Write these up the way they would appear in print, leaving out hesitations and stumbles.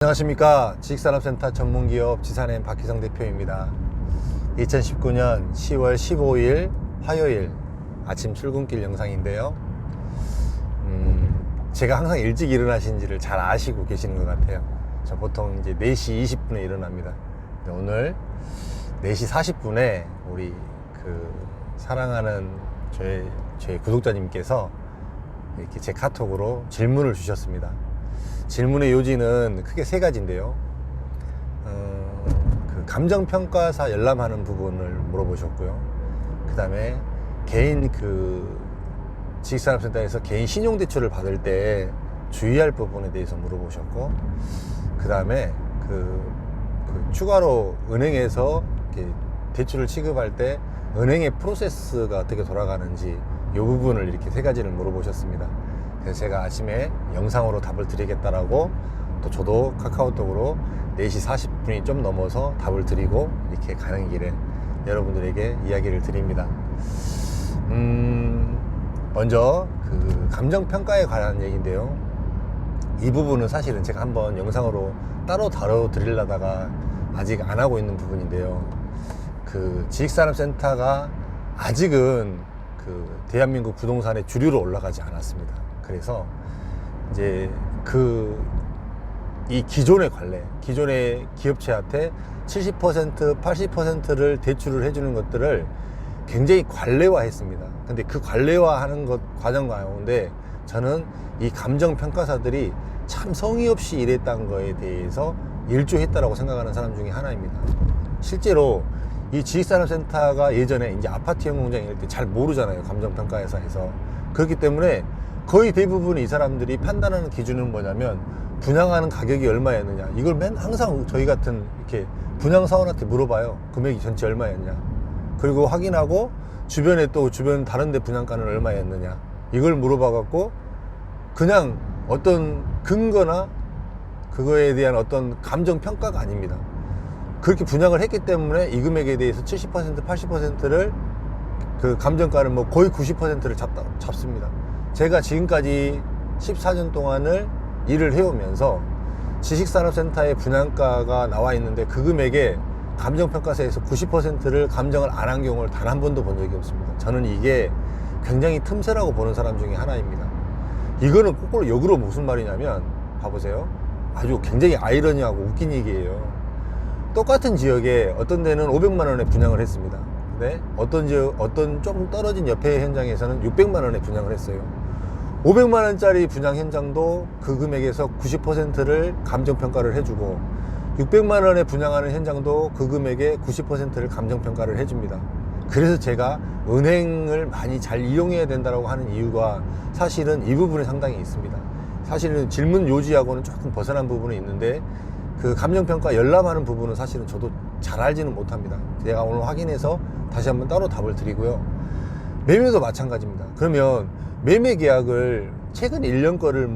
안녕하십니까. 지식산업센터 전문기업 지산엠 박희성 대표입니다. 2019년 10월 15일 화요일 아침 출근길 영상인데요. 제가 항상 일찍 일어나신지를 잘 아시고 계시는 것 같아요. 저 보통 이제 4시 20분에 일어납니다. 오늘 4시 40분에 우리 사랑하는 저희 구독자님께서 이렇게 제 카톡으로 질문을 주셨습니다. 질문의 요지는 크게 세 가지인데요. 감정평가사 열람하는 부분을 물어보셨고요. 그 다음에 개인 지식산업센터에서 개인 신용대출을 받을 때 주의할 부분에 대해서 물어보셨고, 그 다음에 추가로 은행에서 이렇게 대출을 취급할 때 은행의 프로세스가 어떻게 돌아가는지 이 부분을 이렇게 세 가지를 물어보셨습니다. 그래서 제가 아침에 영상으로 답을 드리겠다라고 또 저도 카카오톡으로 4시 40분이 좀 넘어서 답을 드리고 이렇게 가는 길에 여러분들에게 이야기를 드립니다. 먼저 감정평가에 관한 얘기인데요. 이 부분은 사실은 제가 한번 영상으로 따로 다뤄드리려다가 아직 안 하고 있는 부분인데요. 지식산업센터가 아직은 대한민국 부동산의 주류로 올라가지 않았습니다. 그래서 이제 이 기존의 기업체한테 70%, 80%를 대출을 해주는 것들을 굉장히 관례화 했습니다. 근데 그 관례화하는 과정 가운데 저는 이 감정평가사들이 참 성의 없이 일했다는 거에 대해서 일조했다라고 생각하는 사람 중에 하나입니다. 실제로 이 지식산업센터가 예전에 이제 아파트형 공장 이럴 때 잘 모르잖아요. 감정평가회사에서. 그렇기 때문에 거의 대부분 이 사람들이 판단하는 기준은 뭐냐면 분양하는 가격이 얼마였느냐. 이걸 항상 저희 같은 이렇게 분양사원한테 물어봐요. 금액이 전체 얼마였냐. 그리고 확인하고 주변에 또 주변 다른 데 분양가는 얼마였느냐. 이걸 물어봐 갖고 그냥 어떤 근거나 그거에 대한 어떤 감정평가가 아닙니다. 그렇게 분양을 했기 때문에 이 금액에 대해서 70%, 80%를 감정가를 거의 90%를 잡습니다. 제가 지금까지 14년 동안을 일을 해오면서 지식산업센터의 분양가가 나와 있는데 그 금액에 감정평가사에서 90%를 감정을 안 한 경우를 단 한 번도 본 적이 없습니다. 저는 이게 굉장히 틈새라고 보는 사람 중에 하나입니다. 이거는 거꾸로 역으로 무슨 말이냐면 봐보세요. 아주 굉장히 아이러니하고 웃긴 얘기예요. 똑같은 지역에 어떤 데는 500만 원에 분양을 했습니다. 근데 어떤 조금 떨어진 옆에 현장에서는 600만 원에 분양을 했어요. 500만 원짜리 분양 현장도 그 금액에서 90%를 감정평가를 해주고 600만 원에 분양하는 현장도 그 금액의 90%를 감정평가를 해줍니다. 그래서 제가 은행을 많이 잘 이용해야 된다고 하는 이유가 사실은 이 부분에 상당히 있습니다. 사실은 질문 요지하고는 조금 벗어난 부분이 있는데 감정평가 열람하는 부분은 사실은 저도 잘 알지는 못합니다. 제가 오늘 확인해서 다시 한번 따로 답을 드리고요. 매매도 마찬가지입니다. 그러면 매매 계약을 최근 1년 거를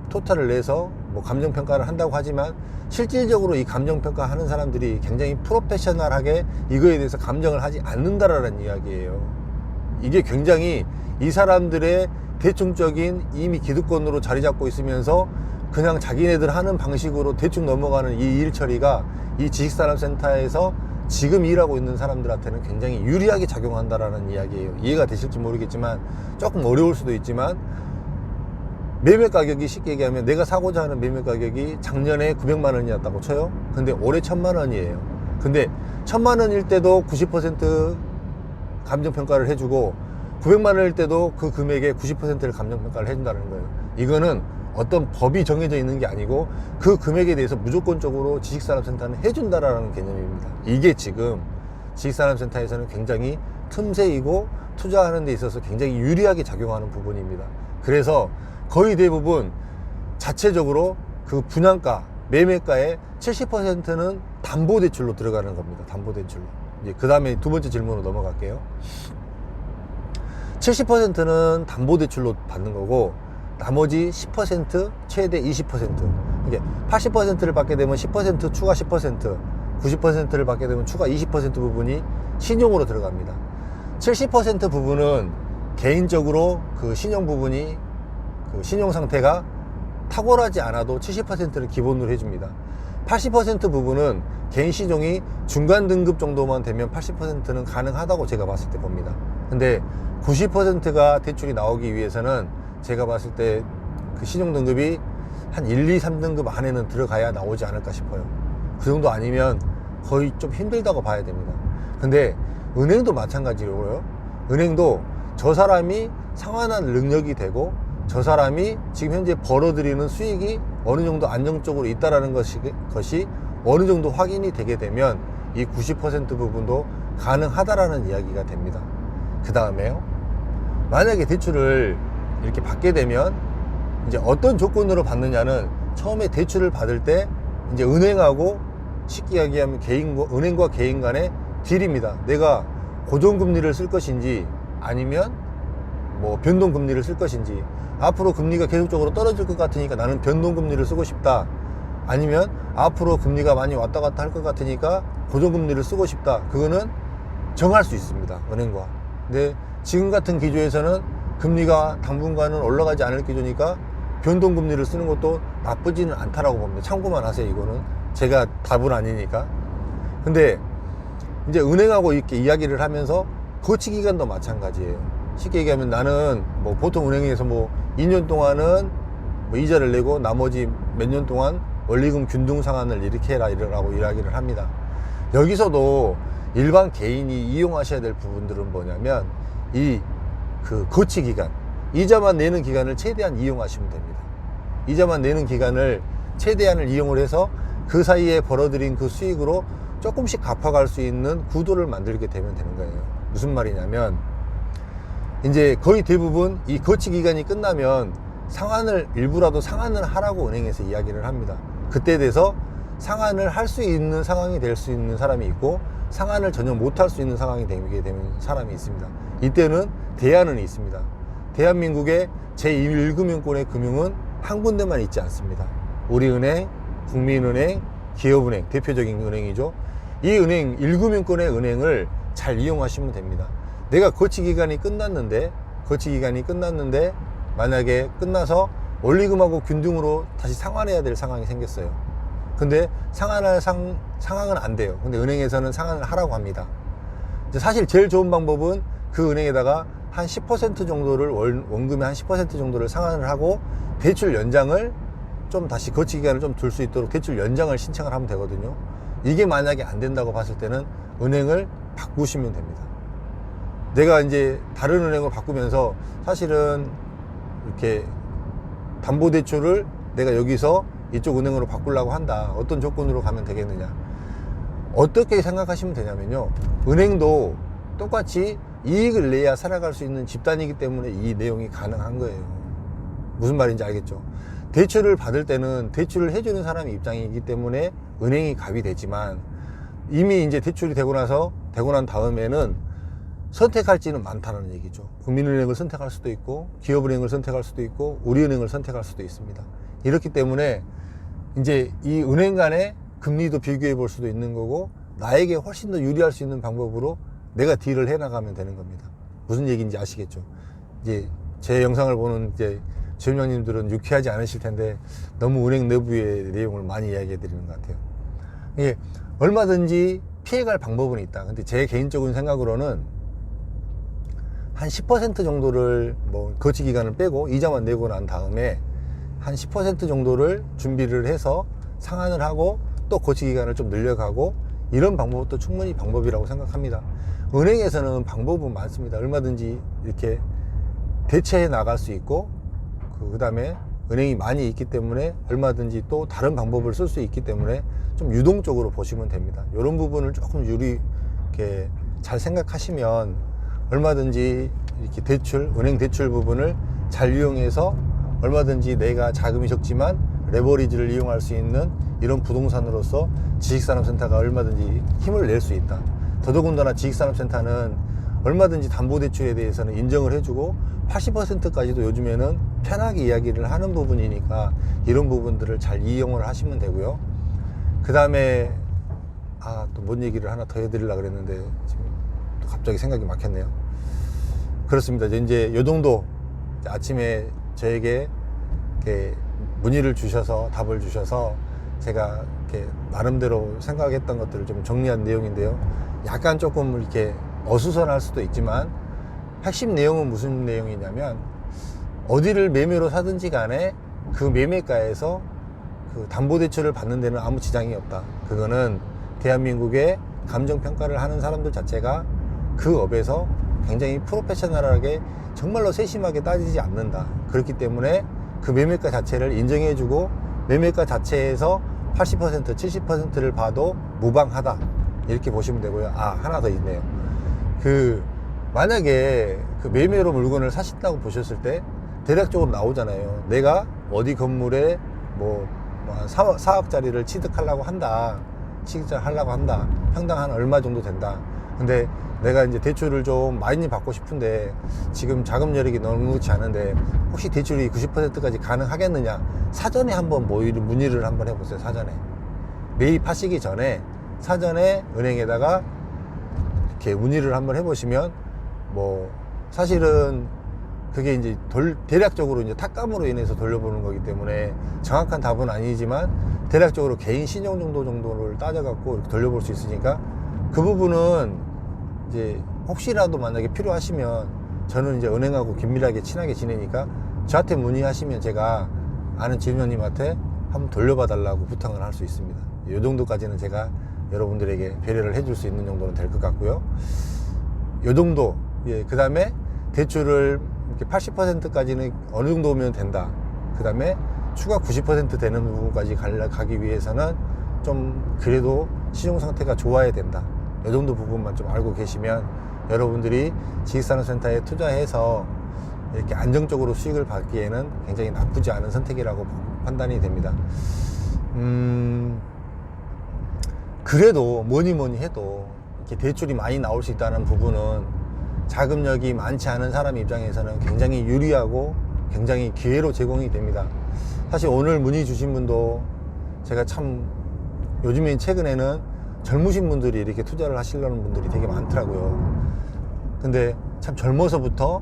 토탈을 내서 감정평가를 한다고 하지만 실질적으로 이 감정평가 하는 사람들이 굉장히 프로페셔널하게 이거에 대해서 감정을 하지 않는다라는 이야기예요. 이게 굉장히 이 사람들의 대충적인 이미 기득권으로 자리 잡고 있으면서 그냥 자기네들 하는 방식으로 대충 넘어가는 이 일 처리가 이 지식산업센터에서 지금 일하고 있는 사람들한테는 굉장히 유리하게 작용한다라는 이야기예요. 이해가 되실지 모르겠지만 조금 어려울 수도 있지만 매매 가격이 쉽게 얘기하면 내가 사고자 하는 매매 가격이 작년에 900만 원이었다고 쳐요. 근데 올해 1000만 원이에요. 근데 1000만 원일 때도 90% 감정평가를 해주고 900만 원일 때도 그 금액의 90%를 감정평가를 해준다는 거예요. 이거는 어떤 법이 정해져 있는 게 아니고 그 금액에 대해서 무조건적으로 지식산업센터는 해준다라는 개념입니다. 이게 지금 지식산업센터에서는 굉장히 틈새이고 투자하는 데 있어서 굉장히 유리하게 작용하는 부분입니다. 그래서 거의 대부분 자체적으로 분양가, 매매가의 70%는 담보대출로 들어가는 겁니다. 담보대출로. 이제 그 다음에 두 번째 질문으로 넘어갈게요. 70%는 담보대출로 받는 거고 나머지 10% 최대 20% 이게 80%를 받게 되면 10% 추가 10% 90%를 받게 되면 추가 20% 부분이 신용으로 들어갑니다. 70% 부분은 개인적으로 신용 부분이 신용 상태가 탁월하지 않아도 70%를 기본으로 해줍니다. 80% 부분은 개인 시종이 중간 등급 정도만 되면 80%는 가능하다고 제가 봤을 때 봅니다. 근데 90%가 대출이 나오기 위해서는 제가 봤을 때 그 신용 등급이 한 1, 2, 3등급 안에는 들어가야 나오지 않을까 싶어요. 그 정도 아니면 거의 좀 힘들다고 봐야 됩니다. 근데 은행도 마찬가지로요. 은행도 저 사람이 상환할 능력이 되고 저 사람이 지금 현재 벌어들이는 수익이 어느 정도 안정적으로 있다라는 것이 어느 정도 확인이 되게 되면 이 90% 부분도 가능하다라는 이야기가 됩니다. 그 다음에요, 만약에 대출을 이렇게 받게 되면 이제 어떤 조건으로 받느냐는 처음에 대출을 받을 때 이제 은행하고 쉽게 이야기하면 은행과 개인 간의 딜입니다. 내가 고정금리를 쓸 것인지 아니면 뭐 변동금리를 쓸 것인지, 앞으로 금리가 계속적으로 떨어질 것 같으니까 나는 변동금리를 쓰고 싶다, 아니면 앞으로 금리가 많이 왔다 갔다 할 것 같으니까 고정금리를 쓰고 싶다. 그거는 정할 수 있습니다, 은행과. 근데 지금 같은 기조에서는 금리가 당분간은 올라가지 않을 기조니까 변동금리를 쓰는 것도 나쁘지는 않다라고 봅니다. 참고만 하세요. 이거는 제가 답은 아니니까. 근데 이제 은행하고 이렇게 이야기를 하면서 거치기간도 마찬가지예요. 쉽게 얘기하면 나는 뭐 보통 은행에서 뭐 2년 동안은 뭐 이자를 내고 나머지 몇 년 동안 원리금 균등 상환을 이렇게 해라 이러라고 이야기를 합니다. 여기서도 일반 개인이 이용하셔야 될 부분들은 뭐냐면 이 그 거치 기간, 이자만 내는 기간을 최대한 이용하시면 됩니다. 이자만 내는 기간을 최대한을 이용을 해서 그 사이에 벌어들인 그 수익으로 조금씩 갚아갈 수 있는 구도를 만들게 되면 되는 거예요. 무슨 말이냐면 이제 거의 대부분 이 거치 기간이 끝나면 상환을 일부라도 상환을 하라고 은행에서 이야기를 합니다. 그때 돼서 상환을 할 수 있는 상황이 될 수 있는 사람이 있고 상환을 전혀 못할 수 있는 상황이 되게 되는 사람이 있습니다. 이때는 대안은 있습니다. 대한민국의 제1금융권의 금융은 한 군데만 있지 않습니다. 우리은행, 국민은행, 기업은행, 대표적인 은행이죠. 이 은행, 1금융권의 은행을 잘 이용하시면 됩니다. 내가 거치기간이 끝났는데 만약에 끝나서 원리금하고 균등으로 다시 상환해야 될 상황이 생겼어요. 근데 상환할 상황은 안 돼요. 근데 은행에서는 상환을 하라고 합니다. 사실 제일 좋은 방법은 그 은행에다가 한 10% 정도를 원금의 한 10% 정도를 상환을 하고 대출 연장을 좀 다시 거치 기간을 좀 둘 수 있도록 대출 연장을 신청을 하면 되거든요. 이게 만약에 안 된다고 봤을 때는 은행을 바꾸시면 됩니다. 내가 이제 다른 은행으로 바꾸면서 사실은 이렇게 담보대출을 내가 여기서 이쪽 은행으로 바꾸려고 한다. 어떤 조건으로 가면 되겠느냐. 어떻게 생각하시면 되냐면요. 은행도 똑같이 이익을 내야 살아갈 수 있는 집단이기 때문에 이 내용이 가능한 거예요. 무슨 말인지 알겠죠? 대출을 받을 때는 대출을 해주는 사람의 입장이기 때문에 은행이 갑이 되지만 이미 이제 대출이 되고 난 다음에는 선택할지는 많다는 얘기죠. 국민은행을 선택할 수도 있고 기업은행을 선택할 수도 있고 우리은행을 선택할 수도 있습니다. 이렇기 때문에 이제 이 은행 간의 금리도 비교해 볼 수도 있는 거고 나에게 훨씬 더 유리할 수 있는 방법으로 내가 딜을 해 나가면 되는 겁니다. 무슨 얘기인지 아시겠죠? 이제 제 영상을 보는 이제 주임장님들은 유쾌하지 않으실 텐데 너무 은행 내부의 내용을 많이 이야기해 드리는 것 같아요. 이게 얼마든지 피해갈 방법은 있다. 근데 제 개인적인 생각으로는 한 10% 정도를 뭐 거치 기간을 빼고 이자만 내고 난 다음에 한 10% 정도를 준비를 해서 상환을 하고 또 거치 기간을 좀 늘려가고 이런 방법도 충분히 방법이라고 생각합니다. 은행에서는 방법은 많습니다. 얼마든지 이렇게 대체해 나갈 수 있고 그 다음에 은행이 많이 있기 때문에 얼마든지 또 다른 방법을 쓸 수 있기 때문에 좀 유동적으로 보시면 됩니다. 이런 부분을 조금 이렇게 잘 생각하시면 얼마든지 이렇게 은행 대출 부분을 잘 이용해서 얼마든지 내가 자금이 적지만 레버리지를 이용할 수 있는 이런 부동산으로서 지식산업센터가 얼마든지 힘을 낼 수 있다. 더더군다나 지식산업센터는 얼마든지 담보대출에 대해서는 인정을 해주고 80%까지도 요즘에는 편하게 이야기를 하는 부분이니까 이런 부분들을 잘 이용을 하시면 되고요. 그 다음에 또 뭔 얘기를 하나 더 해드리려고 그랬는데 지금 또 갑자기 생각이 막혔네요. 그렇습니다. 이제 요 정도 아침에 저에게 이렇게 문의를 주셔서 답을 주셔서 제가 이렇게 나름대로 생각했던 것들을 좀 정리한 내용인데요. 약간 조금 이렇게 어수선할 수도 있지만 핵심 내용은 무슨 내용이냐면 어디를 매매로 사든지 간에 그 매매가에서 그 담보대출을 받는 데는 아무 지장이 없다. 그거는 대한민국의 감정평가를 하는 사람들 자체가 그 업에서 굉장히 프로페셔널하게 정말로 세심하게 따지지 않는다. 그렇기 때문에 그 매매가 자체를 인정해주고 매매가 자체에서 80% 70%를 봐도 무방하다. 이렇게 보시면 되고요. 아, 하나 더 있네요. 만약에 그 매매로 물건을 사신다고 보셨을 때 대략적으로 나오잖아요. 내가 어디 건물에 뭐 4억짜리를 취득하려고 한다. 평당 한 얼마 정도 된다. 근데 내가 이제 대출을 좀 많이 받고 싶은데 지금 자금 여력이 녹록지 않은데 혹시 대출이 90%까지 가능하겠느냐? 사전에 한번 문의를 한번 해보세요. 사전에 매입하시기 전에 사전에 은행에다가 이렇게 문의를 한번 해보시면 뭐 사실은 그게 이제 대략적으로 이제 탁감으로 인해서 돌려보는 거기 때문에 정확한 답은 아니지만 대략적으로 개인 신용 정도를 따져갖고 이렇게 돌려볼 수 있으니까 그 부분은 이제 혹시라도 만약에 필요하시면 저는 이제 은행하고 긴밀하게 친하게 지내니까 저한테 문의하시면 제가 아는 지원님한테 한번 돌려봐 달라고 부탁을 할 수 있습니다. 이 정도까지는 제가 여러분들에게 배려를 해줄 수 있는 정도는 될 것 같고요. 이 정도. 예, 그 다음에 대출을 이렇게 80%까지는 어느 정도 오면 된다. 그 다음에 추가 90% 되는 부분까지 가기 위해서는 좀 그래도 신용 상태가 좋아야 된다. 이 정도 부분만 좀 알고 계시면 여러분들이 지식산업센터에 투자해서 이렇게 안정적으로 수익을 받기에는 굉장히 나쁘지 않은 선택이라고 판단이 됩니다. 그래도 뭐니 해도 이렇게 대출이 많이 나올 수 있다는 부분은 자금력이 많지 않은 사람 입장에서는 굉장히 유리하고 굉장히 기회로 제공이 됩니다. 사실 오늘 문의 주신 분도 제가 참 요즘에 최근에는 젊으신 분들이 이렇게 투자를 하시려는 분들이 되게 많더라고요. 근데 참 젊어서부터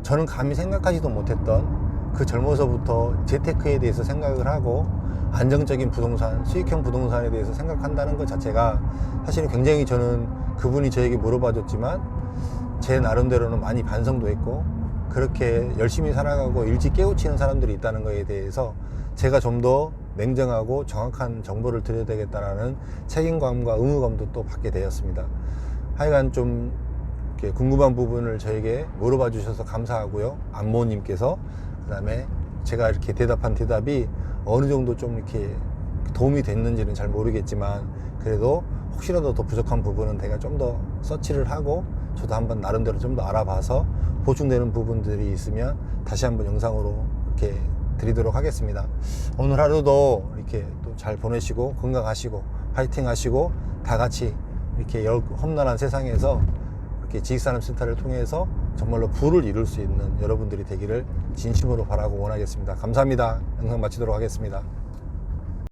저는 감히 생각하지도 못했던 그 젊어서부터 재테크에 대해서 생각을 하고 안정적인 부동산, 수익형 부동산에 대해서 생각한다는 것 자체가 사실은 굉장히 저는 그분이 저에게 물어봐 줬지만 제 나름대로는 많이 반성도 했고 그렇게 열심히 살아가고 일찍 깨우치는 사람들이 있다는 것에 대해서 제가 좀 더 냉정하고 정확한 정보를 드려야 되겠다라는 책임감과 의무감도 또 받게 되었습니다. 하여간 좀 이렇게 궁금한 부분을 저에게 물어봐 주셔서 감사하고요. 안모님께서 그 다음에 제가 이렇게 대답한 대답이 어느 정도 좀 이렇게 도움이 됐는지는 잘 모르겠지만 그래도 혹시라도 더 부족한 부분은 제가 좀 더 서치를 하고 저도 한번 나름대로 좀 더 알아봐서 보충되는 부분들이 있으면 다시 한번 영상으로 이렇게 드리도록 하겠습니다. 오늘 하루도 이렇게 또 잘 보내시고 건강하시고 파이팅 하시고 다 같이 이렇게 험난한 세상에서 이렇게 지식산업센터를 통해서 정말로 부를 이룰 수 있는 여러분들이 되기를 진심으로 바라고 원하겠습니다. 감사합니다. 영상 마치도록 하겠습니다.